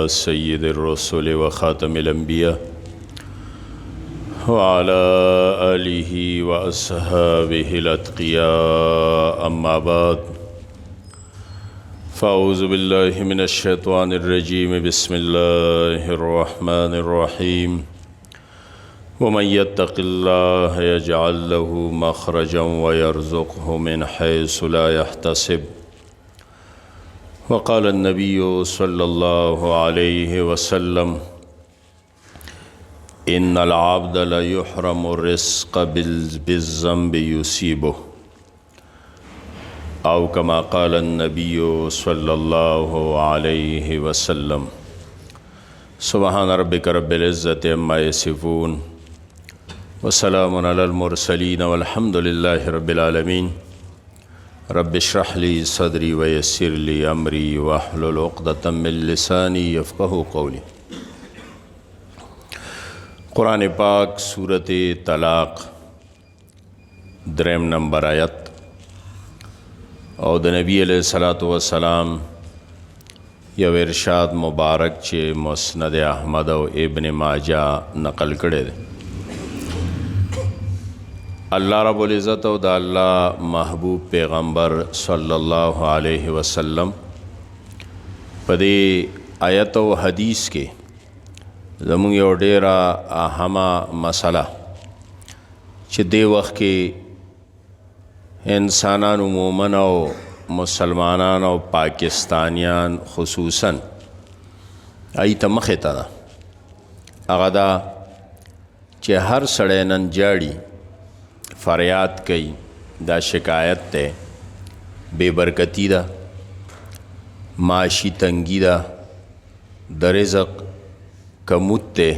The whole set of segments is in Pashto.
سيد الرسل وخاتم الأنبياء وعلى آله وأصحابه الأتقياء أما بعد فأعوذ بالله من الشيطان الرجيم بسم الله الرحمن الرحيم ومن يتق الله يجعل له مخرجا ويرزقه من حيث لا يحتسب وقال النبي صلى الله عليه وسلم إن العبد لا يحرم الرزق بالذنب يصيبه أو كما قال النبي صلى الله عليه وسلم سبحان ربك رب العزة عما يصفون وسلام على المرسلين والحمد لله رب العالمين رب اشرح لي صدري ويسر لي أمري واحلل عقدة من لساني يفقهوا قولي قرآن پاک سورت طلاق دریم نمبر آیت او د نبی علیہ الصلوۃ والسلام یو ارشاد مبارک چې مسند احمد او ابن ماجه نقل کړی دی اللہ رب العزت او د الله محبوب پیغمبر صلی الله علیه وسلم په دې آیت او حدیث کې زموږ یو ډیره اهمه مسله چې دې وخت کې انسانان عموما او مسلمانان او پاکستانیان خصوصا ایت مخې ته ده هغه دا چې هر سړی نن جاړي فریاد کوي دا شکایت ته بے برکتی ده معاشی تنگی ده د رزق کموت ته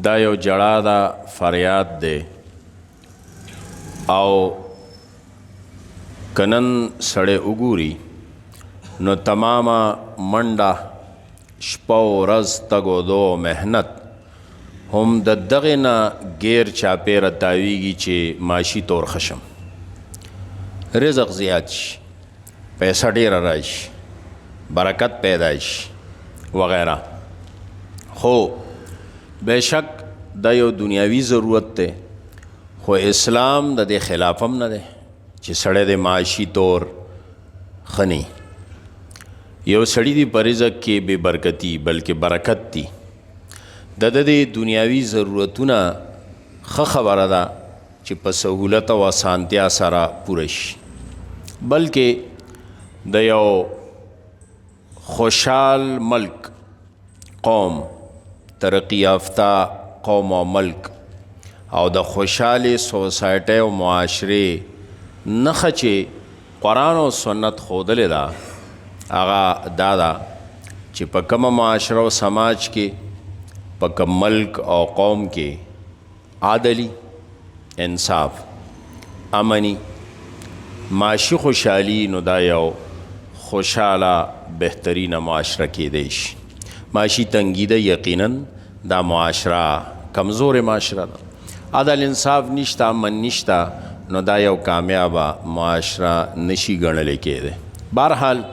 دا یو جړا ده فریاد ده او کنن سړی وګوري نو تماما منډه شپه و ورځ تګ و دو محنت هم د دغه نه غیر چاپیره تاویږي چې معاشي طور خشم رزق زیات شي پیسې ډېره راشي برکت پیدا شي وغیرہ خو بېشک دا یو دنیاوي ضرورت دی خو اسلام د دې خلاف هم نه دی چې سړی د معاشي طور خني یو سړی دی په رزق کې بې برکتي بلکې برکت دی د دې دنیاوي ضرورتونه ښه خبره ده چې په سهولت او اسانتیا سره پوره شي بلکې د یو خوشحال ملک قوم ترقی یافته قوم او ملک او د خوشحالې سوسایټۍ او معاشرې نښه چې قرآن او سنت ښودلې ده هغه دا ده چې په کومه معاشره او سماج کې په کوم ملک او قوم کې عادلی انصاف امنی معاشي خوشحالي نو دا یو خوشحاله بهترینه معاشره کېدی شي معاشي تنګي ده یقینا دا معاشره کمزور معاشره ده عدل انصاف نشته امن نشته نو دا یو کامیابه معاشره نشي ګڼلی کېده بهرحال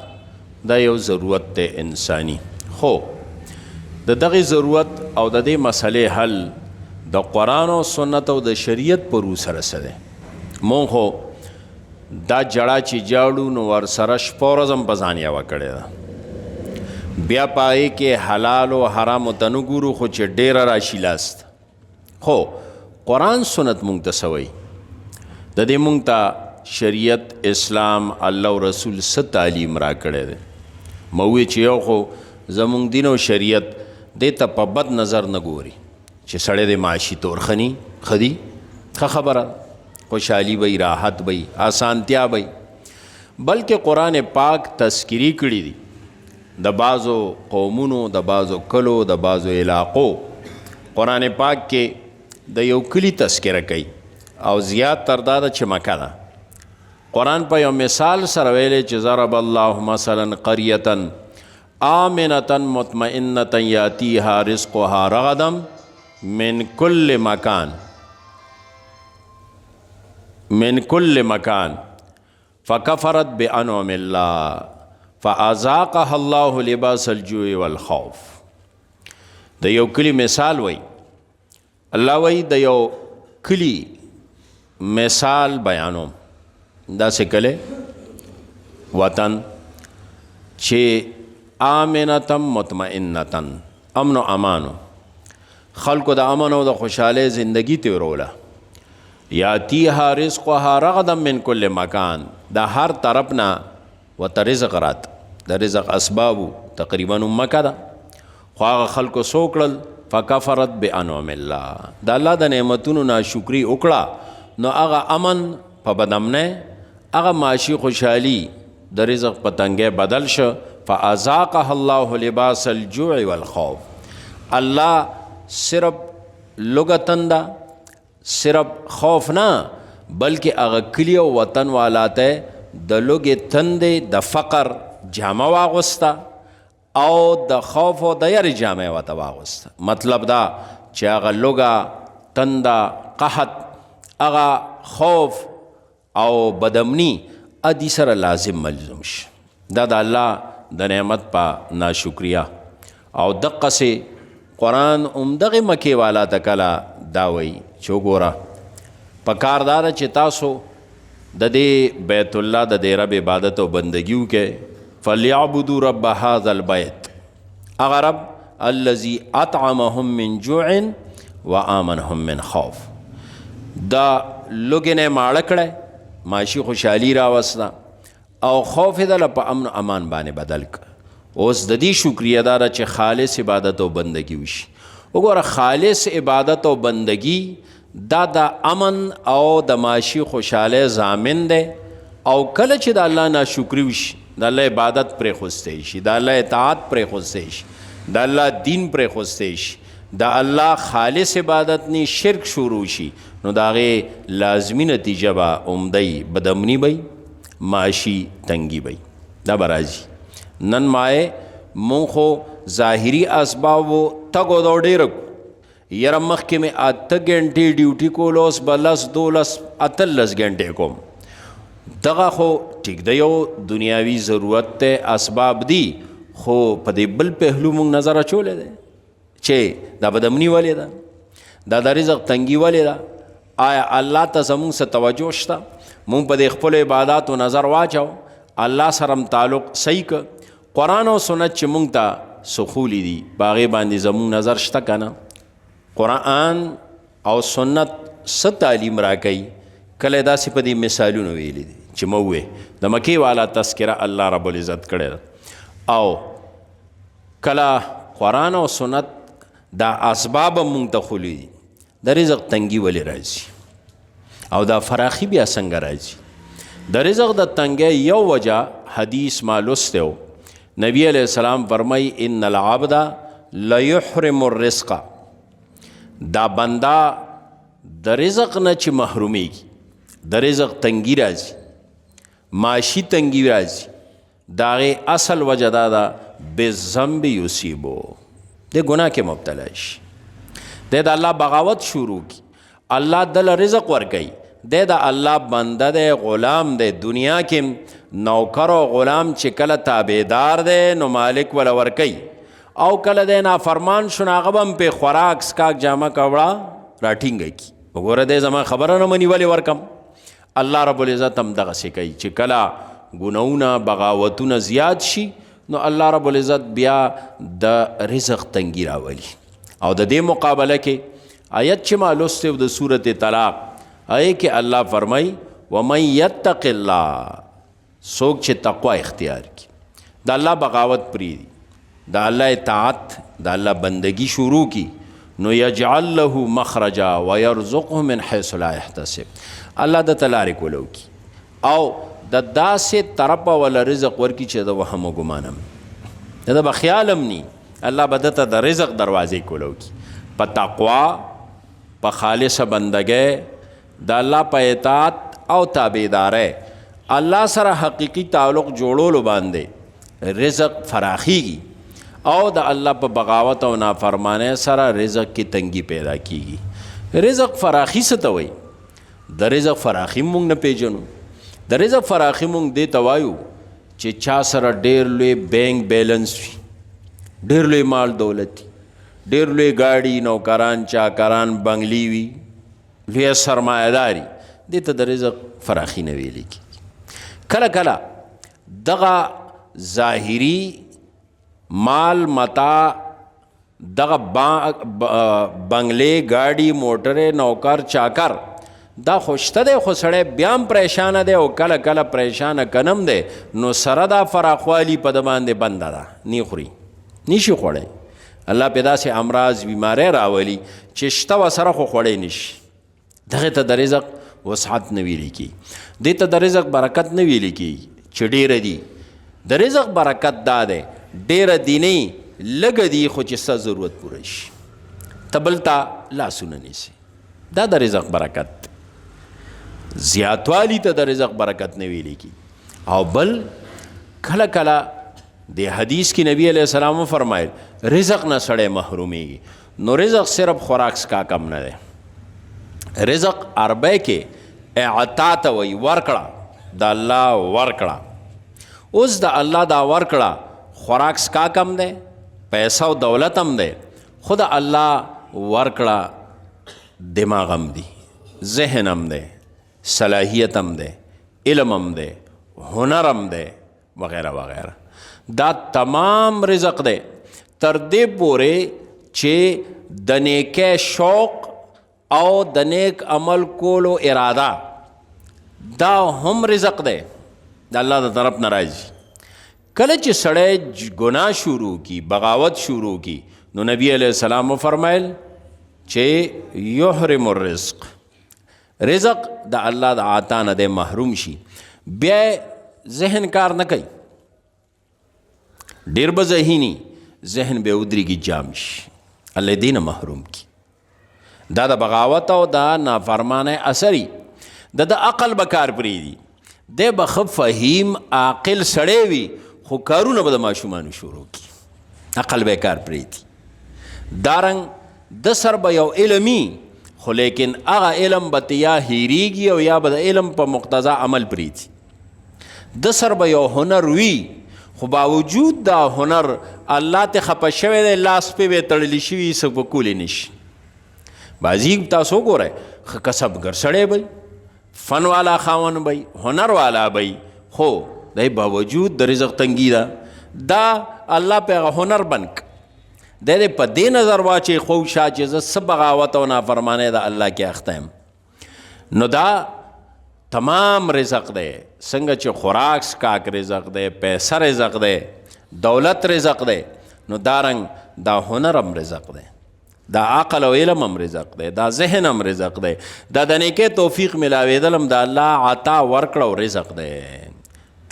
دا یو ضرورت دی انسانی خو د دغه ضرورت او د دې مسلې حل د قرآن او سنت او د شریعت پر سره سره مونږ خو دا جړه چې جاړو نو ورسره شپه ورځ هم په ځان یوه کړې ده بیا پای کې حلال او حرام ته نه ګورو خو چې ډېره راشي لاست خو قرآن سنت مونږ ته څه وایي د دې مونږ ته شریعت اسلام الله او رسول څه تعلیم را کړی دی موی چې یو خو زمونږ دین او شریعت دې ته په بد نظر نه ګوري چې سړی د معاشي طور خني خدي ښه خبره خوشحالي وي راحت وي آسانتیا وي بلکې قرآن پاک تذکری کړي دي د بعضو قومونو د بعضو کلو د بعضو علاقو قرآن پاک کې د یو کلی تذکره کوي او زیات تر دا ده چې مکه ده قرآن په یو مثال سره ویلی چې ضرب الله مثلا قریة آمنة مطمئنة یاتیها رزقها رغدا من کل مکان فکفرت بانعم الله فاذاقها الله لباس الجوع والخوف. د یو کلی مثال وای، الله وای د یو کلی مثال بیانوم. دا سکله وطن چې آمنتم مطمئنتن، امن و امانو، خلکو د امن او د خوشحاله زندگی تیروله. یاتیها رزقها رغدا من کل مکان، دا هر طرف نه ورته رزق رات، د رزق اسبابو تقریبا مکه ده، خو هغه خلکو څه وکړل؟ فکفرت بانعم الله، د الله د نعمتونو ناشکري وکړه، نو هغه امن په بدامنه، هغه معاشي خوشحالي د رزق په تنګۍ بدل شو. فاذاقها الله لباس الجوع والخوف. الله صرف لغتن دا، صرف خوف نه، بلکې هغه کلی او وطن والا ته د لوږې تندې د فقر جامه واغوسته او د خوف او د یارې جامه ورته واغوسته. مطلب دا چې هغه لوږه، تنده، قحط، هغه خوف او بدامني ادي سره لازم ملزم شي. دا د الله د نعمت په ناشکریا. او دقسې قرآن دغه مکې والا ته کله دا وایي چې وګوره په کار دا ده چې تاسو د دې بیت الله د دې رب عبادت او بندګي وکړئ. فلیعبدوا رب هذا البیت، هغه رب الذي اطعمهم من جوع وآمنهم من خوف. دا لوږې نه ماړه کړی، معاشي خوشحالي راوسته او خوف یې دله په امن امان باندې بدل کړ. اوس د دې شکریه دا ده چې خالص عبادت او بندگی وشي. وګوره خالص عبادت او بندگی دا د امن او د معاشي خوشحاله ضامن دی. او کله چې د الله ناشکري وشي، د الله عبادت پرېښودی شي، د الله اطاعت پرېښودی شي، د الله دین پرېښودی شي، د الله خالص عبادت نه شرک شروع شي، نو د هغې لازمي نتیجه به عمدی بدامني به، معاشي تنګي به. دا به راځي. نن مای مونږ خو ظاهري اسبابو تګ او دو ډېره کو، یاره مخکې مې 8 غنټې ډیوټي کول، اوس به 10 12 18 غنټې کوم. دغه خو ټیک دی، یو دنیاوي ضرورت ته اسباب دي، خو په دې بل پهلو مونږ نظر اچولی دی چې دا بدامني ولې ده، دا د رزق تنګي ولې ده. آیا الله ته زمونږ څه توجه شته؟ مونږ په دې خپلو عباداتو نظر واچو، الله سره هم تعلق صحیح که. قرآن او سنت چې مونږ ته سخولی دي په هغې باندې زمونږ نظر شته که نه؟ قرآن او سنت څه تعلیم راکوي؟ کله داسې په دې مثالونه ویلي دي چې مووې د مکې والا تذکره الله رب العزت کړی ده. او کله قرآن او سنت دا اسباب مونږ ته خولی دي، د رزق تنګي ولې راځي او دا فراخي بیا څنګه راځي؟ د رزق د تنګۍ یو وجه حدیث ما لوستی و، نبی علیہ السلام فرمای ان العبد لیحرم الرزق، دا بنده د رزق نه چې محرومیږي، د رزق تنګي راځي، معاشي تنګي راځي، د هغې اصل وجه دا ده بذنب یصیبو، د ګناه کې مبتلا شي، د الله بغاوت شروع کی، الله دل رزق ورکوي، د الله بنده دی، غلام دی. دنیا کې نوکر او غلام چې کله تابعدار دی نو مالک ولا ورکوي، او کله دی نافرمان شو نو هغه به هم پې خوراک سکاک جامه کپړه راټینګه کي. وګوره دی زما خبره نه مني ولې ورکم؟ الله رب العزت هم دغسې کوي چې کله ګناونه بغاوتونه زیات شي نو الله رب العزت بیا د رزق تنګي راولي. او د دې مقابله کې آیت چې ما لوستی د سورت طلاق، آیه کې الله فرمای ومن یتق الله، څوک چې تقوا اختیار کی، د الله بغاوت پریږدي، د الله اطاعت، د الله بندگی شروع کی، نو یجعل له مخرجا ويرزقه من حيث لا يحتسب، الله د تلارې کولو کی او د داسې طرفه ولا رزق ورکی چې د وهم و ګمانم د به خیالم نی، الله به دته د رزق دروازې کولو کی په تقوا، په خالصه بندګۍ، د الله په اطاعت او تابعدارۍ، الله سره حقیقي تعلق جوړولو باندې رزق فراخیږي، او د الله په بغاوت او نافرمانۍ سره رزق کی تنګي پیدا کیږي. رزق فراخي څه ته وایي؟ د رزق فراخي مونږ نه پیژنو. د رزق فراخي مونږ دې ته وایو چې چا سره ډېر لوی بینک بیلنس وي، ډېر لوی مال دولت وي، ډېر لوی ګاډي، نوکران، چاکران، بنګلي وي، لویه سرمایهداري، دې ته د رزق فراخي نه ویلې کېږي. کله کله دغه ظاهري مال متاع، دغه بنگلې، ګاډي، موټرې، نوکر، چاکر دا خوشته دی، خو سړی بیا هم پریشانه دی او کله کله پریشانه کنم دی، نو سره دا فراخوالي په د باندې بنده ده، نی خوري، نشي خوړی. الله په داسې امراض بیماری راولي چې شته ورسره خو خوړی نشي. دغې ته د رزق وسعت نه ویلې کېږي، دې ته د رزق برکت نه ویلې کېږي چې ډېره دي. د رزق برکت دا دی ډېره دي نه لږه دي، خو چې ستا ضرورت پوره شي، ته بل ته لاسونه نیسي، دا د رزق برکت. زیاتوالی ته د رزق برکت نه ویلې کېږي. او بل کله کله د حدیث کې نبی علیہ السلام فرمایل رزق نه سړی محرومیږي. نو رزق صرف خوراک سکا کم نه دی، رزق عربی کې اعطا ته وایي، ورکړه، د الله ورکړه. اوس د الله دا ورکړه خوراک سکا کم دی، پیسہ او دولت هم دی، خو د الله ورکړه دماغ هم دی، ذهن هم دی، صلاحیت هم دی، علم هم دی، هنر هم دی، وغیرہ وغیرہ. دا تمام رزق دی تر دې پورې چې د نیکۍ شوق او د نیک عمل کولو اراده دا هم رزق دی، د الله د طرف نه راځي. کله چې سړی ګناه شروع کی، بغاوت شروع کی، نو نبی علیہ السلام فرمایل چې یحرم الرزق، رزق د الله د عطا نه دی محروم شي. بیا ذهن کار نه کوي، ډېر به ذهیني، ذهن به ودرېږي، جام شي، الله دې نه محروم کی. دا د بغاوت او د نافرمانۍ اثري، د عقل به کار پرېږدي، دی به ښه فهیم عاقل سړی وي، خو کارونه به د ماشومانو شروع کی، عقل به کار پرېږدي. دارنګ د سر به یو علمي، خو لیکن هغه علم به یا هیریږي او یا به د علم په مقتضا عمل پرېږدي. د سر به یو هنر وي، خو باوجود دا هنر الله ته خفه شوی دی، لاس پې به تړلی شوي، څه به کولی نشي. بعضي تاسو وګورئ ښه کسبګر سړی به، فن والا خاون به، هنر والا به، خو دی باوجود د رزق تنګي ده، دا الله په هغه هنر بند دی په دې نظر واچوي خو شا چې زه څه بغاوت او نافرمانۍ د الله کې اخته یم. نو دا تمام رزق دی، څنګه چې خوراک سکاک رزق دی، پیسه رزق دی، دولت رزق دی، نو دارنګ دا هنر هم رزق دی، دا عقل او علم هم رزق دی، دا ذهن هم رزق دی، دا د نیکۍ توفیق ملاوېدل هم د الله عطا ورکړه او رزق دی.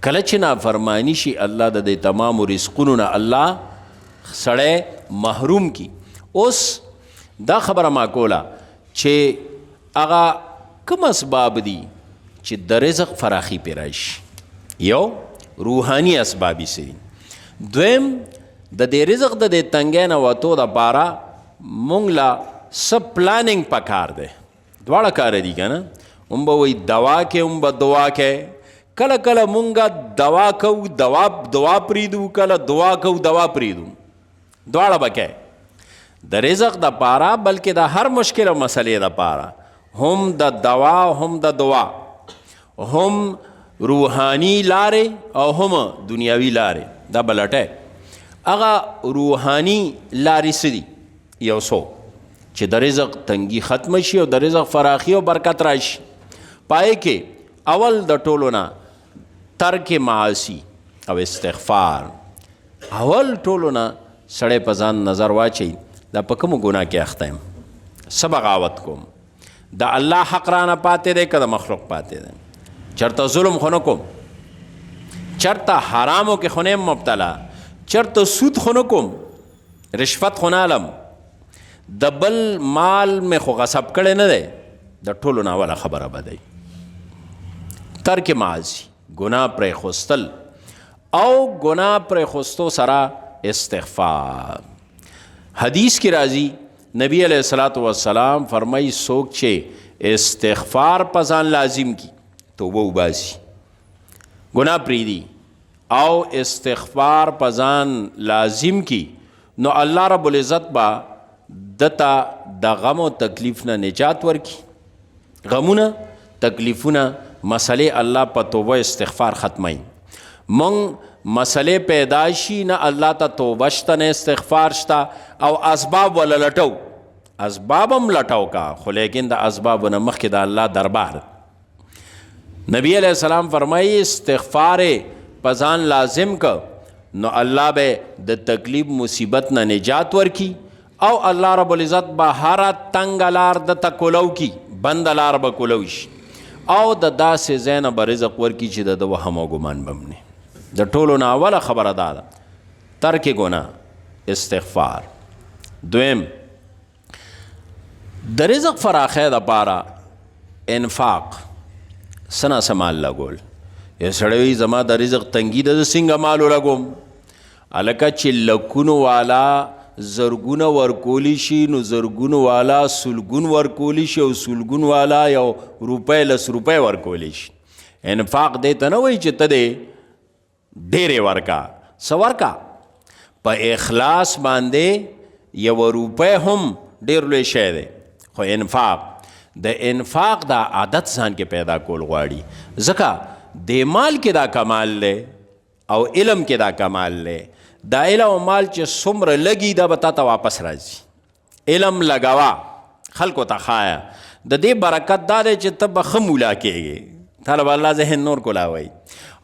کله چې نافرمانی شي الله د دې تمامو رزقونو نه الله سړی محروم کی. اوس دا خبره ما کوله چې هغه کوم اسباب دي چې د رزق فراخي پې راشي. یو روحاني اسباب یې څه دي، دویم د دې رزق د دې تنګۍ نه وتو دپاره مونږ له څه پلاننګ پکار دی. دواړه کار دي که نه، هم به وایي دوا کې، هم به دعا کې. کله کله مونږ دوا کوو، دوا پریږدو، کله دعا کوو، دوا پریږدو، دواړه به کوي د رزق دپاره، بلکې د هر مشکل او مسلې دپاره، هم د دوا هم د دعا، هم روحانی لارې او هم دنیاوي لارې، دا بلټی. هغه روحانی لارې څه دي؟ یو څو چې د رزق تنګي ختم شي او د رزق فراخي او برکت راشي. پای کې اول د ټولو نه ترک معاصي او استغفار. اول ټولو نه سړی په ځان نظر واچي، دا په کومو ګناه کې اخته یم، څه بغاوت کوم، د الله حق رانه پاتې دی که د مخلوق پاتې دی، چرته ظلم خو نه کوم، چرته حرامو کې خو نه یم مبتلا، چرته سود خو نه کوم، رشوت خو نه علم، د بل مال مې خو غصب کړی نه دی. د ټولو نه اوله خبره به دی ترک معاصي، ګناه پرېښودل، او ګناه پرېښودو سره استغفار. حدیث کی راضی نبی علیہ الصلوۃ والسلام فرمائی څوک چې استغفار په ځان لازم کی توبه وباسي، گناہ پریدی او استغفار پزان لازم کی نو اللہ رب العزت با دتا د غم و تکلیف نه نجات ورکی. غمونه تکلیفونه مسئله الله په توبه استغفار ختمයි. مونږ مسئله پیدایشی نه الله ته توبه شته نه استغفار شته او اسباب ولا لټو اسباب هم لټو کا خو لیکن د اسباب نه مخکې د الله دربار. نبی علیہ السلام فرمائی استغفار پزان لازم کا نو اللہ بے د تکلیف مصیبت نہ نجات ورکی او اللہ رب العزت بہارا تنگ لار د تکولو کی بند لار بکولوش او د دا سے زین برزق ورکی چې د وهم او ګمان بمنه. د ټولو نه اوله خبره ده ترک گناه استغفار. دویم د رزق فراخه د پاره انفاق سنا سمال لګول. یا سړی زما د رزق تنګي د څنګه مالو لګوم الکه چې لکونو والا زرګونه ورکولی شي نو زرګونو والا سلګون ورکولی شي او سلګون والا یو روپۍ لس روپۍ ورکولی شي. انفاق دی ته نه وایي چې ته دې ډېرې ورکا څه ورکا په اخلاص باندې یو روپۍ هم ډېر لوی شی دی خو انفاق د انفاق دا عادت ځان کې پیدا کول غواړي ځکه د مال کې دا کمال دی او علم کې دا کمال دی. دا علم او مال چې څومره لګي دا به تا ته واپس راځي. علم لګوه خلکو ته خایا د دې برکت دا دی چې ته به ښه مولا کېږي تا له به الله ذهن نور کولاوی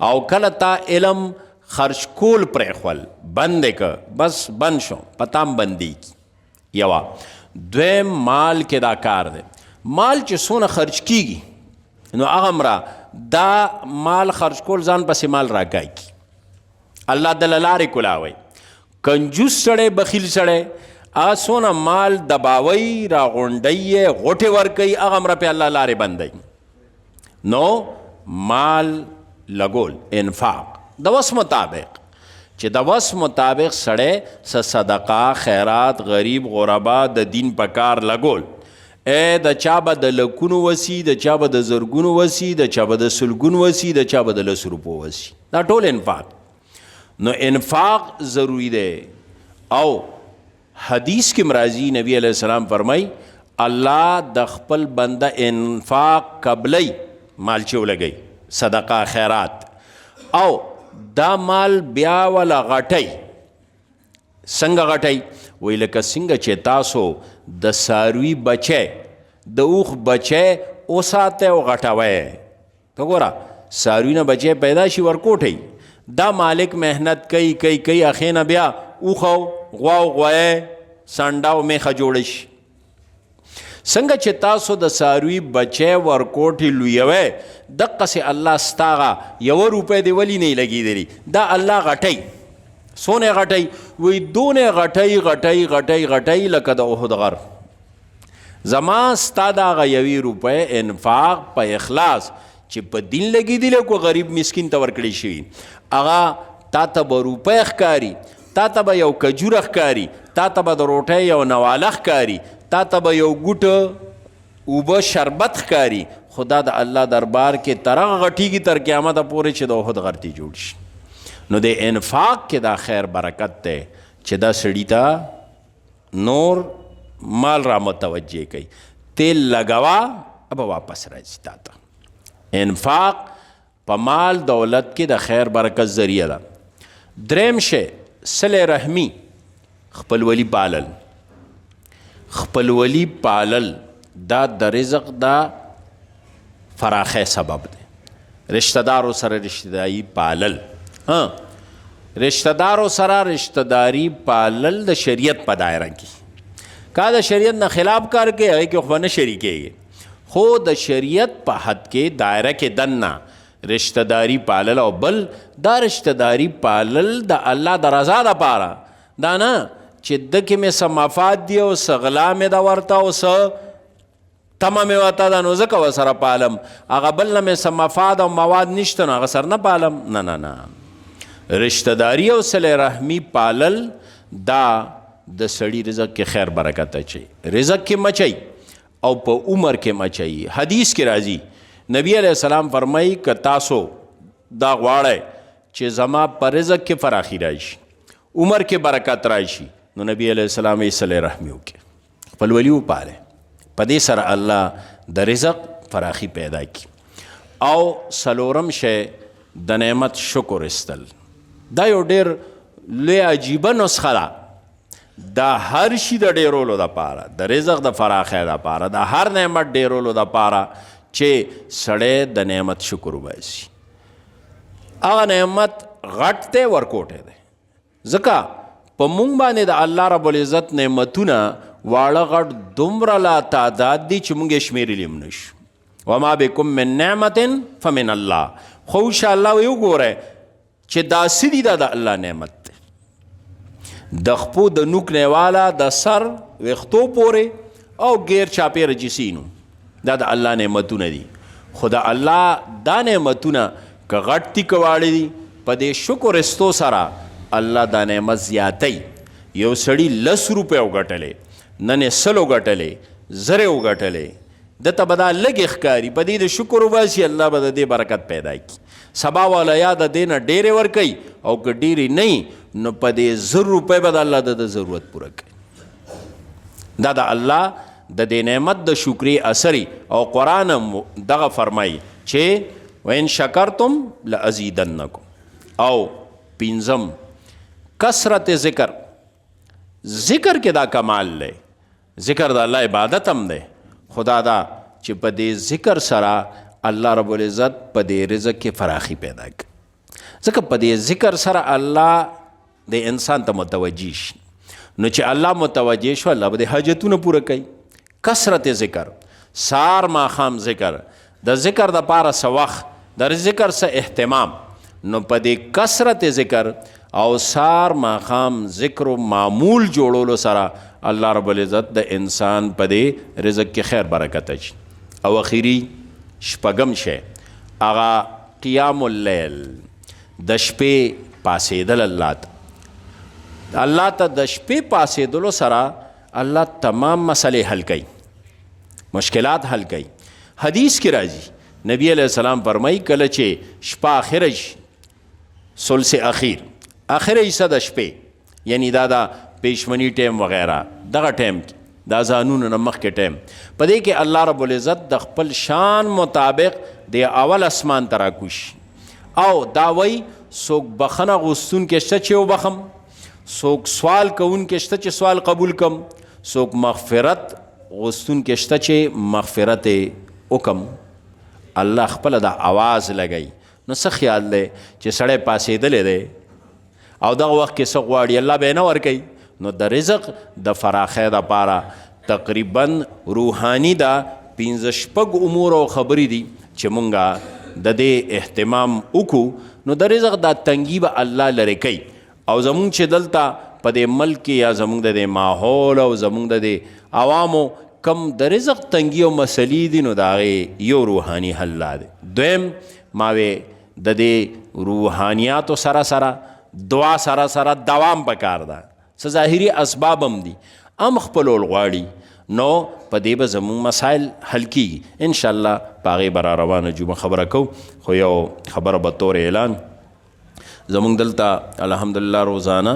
او کله تا علم خرج کول پرېښول بند یې که بس بند شو پتام بندېږي یوه. دویم مال کې دا کار دی مال چې څونه خرج کیږي نو هغه مره دا مال خرج کول ځان پسې مال راکاږي الله دله لارې کولاوی. کنجوس سړی بخیل سړی هغه څونه مال دباوی راغونډوي یې غوټې ورکوي هغه مره پې الله لارې بندوي. نو مال لګول انفاق د وس مطابق چې د وس مطابق سړی صدقه خیرات غریب غربا د دین په کار لګول د چا به د لکونو وسی د چا به د زرګونو وسی د چا به د سلګونو وسی د چا به د لس روپو وسی دا ټول انفاق. نو انفاق ضروری دی او حدیث کې مرازی نبی علیہ السلام فرمائی الله د خپل بنده انفاق قبلی مال چې ولګي صدقه خیرات او دا مال بیا ولا غټي څنګه غټي وی لکه څنګه چې تاسو د ساروی بچه د اوخ بچه اوساته او غټوي ته ګوره ساروی نه بچه پیدا شي ورکوټي دا مالک محنت کوي اخینه بیا اوخو غواو غوای سانډاو میخه جوړ شي. څنګه چې تاسو د ساروی بچه ورکوټي لویوي دقسې الله ستاغه یو روپۍ دی ولی نه لګېدلی دا الله غټي سونه غټي وی دونه غټي لکه د احد غر. زما ستا دغه یوې روپۍ انفاق په اخلاص چې په دین لګېدلی کو غریب مسکین ته ورکړی شوي هغه تا ته به روپۍ ښکاري تا ته به یو کجوره ښکاري تا ته به د روټۍ یو نواله ښکاري تا ته به یو ګوټه اوبه شربت ښکاري خو دا د الله دربار کې تر هغه غټېږي تر قیامته پورې چې د احد غر ته جوړ شي. نو د انفاق کې دا خیر برکت دی چې دا سړي ته نور مال را متوجه کوي. تیل لګوا اب واپس راځي تا ته. انفاق په مال دولت کې د خیر برکت ذریعه ده. دریم شی صله رحمی خپلولی پالل. خپلولی پالل دا د رزق دا فراخه سبب دی. رشتہ دارو سره رشتہداری پالل رشتہ دارو سره رشتہداری پالل د شریعت په دایره کې کا د شریعت نه خلاف کار کوي هغه کې خو نه شریکېږي خو د شریعت په حد کې دایره کې دننه رشتہداری پالل او بل دا رشتہداری پالل د الله د رضا دپاره دا نه چې دکې مې څه مفاد دی او څه غلا مې ده ورته او څه تمه مې ورته ده نو ځکه ورسره پالم هغه بل نه مې څه مفاد او مواد نشته نو هغه سره نه پالم نه رشتہداری او صله رحمی پالل دا د سړي رزق کې خیر برکت اچي رزق کې مچي او په عمر کې مچي. حدیث کې راځي نبی علیہ السلام فرمایي که تاسو دا غواړئ چې زما په رزق کې فراخي راشي، عمر کې برکت راشي، نو نبی علیہ السلام یې صلح رحمي وکړي، خپل ولي وپالئ. په دې سره الله د رزق فراخي پیدا کی. او څلورم شی د نعمت شکر استل. دا یو ډېر لوی عجیبه نسخه ده. دا هر شي د ډېرولو دپاره، د رزق د فراخۍ دپاره، د هر نعمت ډېرولو دپاره چې سړی د نعمت شکر وباسي. هغه نعمت غټ دی ورکوټی دی، ځکه په مونږ باندې د الله رب العزت نعمتونه واړه غټ دومره لا تعداد دي چې مونږ یې شمېرلی هم نشو. وما بکم من نعمت فمن الله. خو انشاءالله وګورئ چې دا څه دي، دا د الله نعمت دی. د خپو د نوک نیواله د سر ویښتو پورې او غیر چاپېره جسینو، دا د الله نعمتونه دي. خو د الله دا نعمتونه که غټ دي که واړه دي، په دې شکر استو سره الله دا نعمت زیاتی. یو سړي 10 روپۍ وګټلې، نن یې 100 وګټلې، 1000 وګټلې، دته به دا لږې ښکاري، په دې د شکر وباسي الله به د دې برکت پیدا کړي. سبا والا یا د دې نه ډېرې ورکوي، او که ډېرې نه نو په دې 1000 روپۍ به د الله د ضرورت پوره کوي. دا د الله د دې نعمت د شکرې اثري. او قرآن هم دغه فرمایي چې وإن شکرتم لأزیدنکم. او پنځم کثرت ذکر. ذکر کې دا کمال دی، ذکر د الله عبادت هم دی. خدا دا چې په دې ذکر سره الله رب العزت په دې رزق کې فراخي پیدا کړي. ځکه په دې ذکر سره الله د انسان ته متوجه شي. نو چې الله متوجه شو، الله به د حاجتونه پوره کوي. کثرت ذکر، سار ماښام ذکر، د ذکر دپاره څه وخت، د ذکر څه اهتمام. نو په دې کثرت ذکر او سار ماښام ذکر و معمول جوړولو سره الله رب العزت د انسان په دې رزق کې خیر برکت اچي. او اخیری شپږم شی هغه قیام اللیل، د شپې پاسېدل. الله ته د شپې پاسېدلو سره الله تمام مسئلې حل کوي، مشکلات حل کوي. حدیث کې راځي نبی علیہ السلام فرمایي کله چې شپه اخره شي، ثلث اخیر، اخره حصہ د شپې، یعنی دا د پیشمنی ټیم وغیرہ، دغه ټیم کې دا ځانونو نه مخکې ټیم، په دې کې الله رب العزت د خپل شان مطابق د اول اسمان ته راکوشي. او دا وایي څوک بخنه غوښتونکی شته چې وبخم، څوک سوال کوونکی شته چې سوال قبول کم، څوک مغفرت غوښتونکی شته چې مغفرت یې وکم. الله خپله د آواز لګوي. نو څه خیال دی چې سړی پاسېدلی دی او دغه وخت کې څه غواړي، الله به یې نه ورکوي. نو د رزق د فراخۍ دپاره تقریبا روحاني دا 15 امور او خبرې دي چې مونږ د دې اهتمام وکړو. نو د رزق دا تنګي به الله لرې کوي. او زمونږ چې دلته په دې ملک کې یا زمونږ د دې ماحول او زمونږ د دې عوامو کم د رزق تنګي او مسلې دي، نو د هغې یو روحاني حل لا دی. دویم ما وې د دې روحانیاتو سره سره دعا سره سره دوام پکار ده. څه ظاهري اسباب هم دي، هم خپلول غواړي. نو په دې به زمونږ مسایل حل کیږي انشاءالله. په هغې به را روانه جمعه خبره کوو. خو یو خبره به طور اعلان، زمونږ دلته الحمدلله روزانه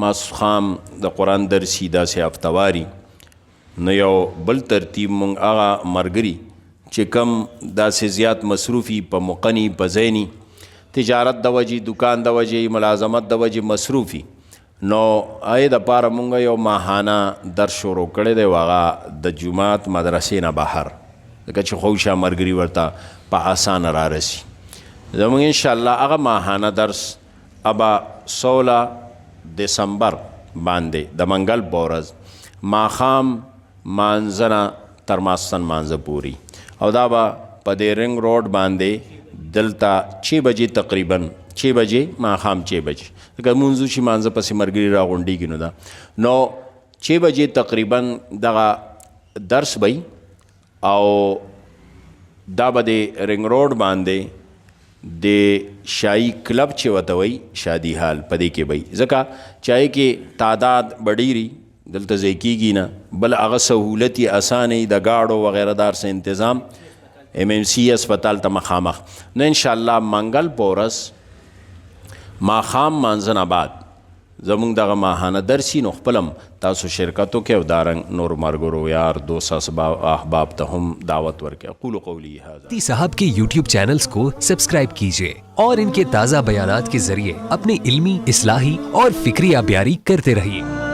ماسخام د قرآن درسي داسې هفتواري. نو یو بل ترتیب مونږ هغه ملګري چې کم داسې زیات مصروفي په مقني په ذهني تجارت د وجې، دکان د وجې، ملازمت د وجې مصروفي، نو هغې دپاره مونږ یو ماهانه درس شروع کړی دی، هغه د جومات مدرسې نه بهر، ځکه چې خوشا ملګري ورته په اسانه را رسي. زمونږ انشاءالله هغه ماهانه درس ابا 16 دسمبر باندې د منګل په ورځ ماښام مانځه نه تر ماسپښین مانځه پورې، او دا به په دې رنګ روډ باندې دلته 6 بجې تقریبا 6 بجې ماښام 6 بجې، ځکه مونځ وشي مانځه پسې ملګري راغونډېږي. نو دا نو 6 بجې تقریبا دغه درس به او دا به د رنګ روډ باندې د شاهي کلب چې ورته وایي شادي حال په دې کې به، ځکه چې هغې کې تعداد به ډېري دلته ځای کېږي نه، بل هغه سهولت یې اسانه د ګاډو وغیره دار څه انتظام MMC अस्पताल ته مخامخ. نو انشاءالله منګل پورس ماخام مانځنه بعد زمونږ دغه ماهانه درسي نو خپلم تاسو شرکتو کې او دارنګ نور مرګرو یار دوست احباب ته هم دعوت ورکړي. اقول قولی هذا. साहब के YouTube चैनल्स को सब्सक्राइब कीजिए और इनके ताज़ा बयानात के जरिए अपनी इल्मी, इस्लाही और फिक्री अबियारी करते रहिए.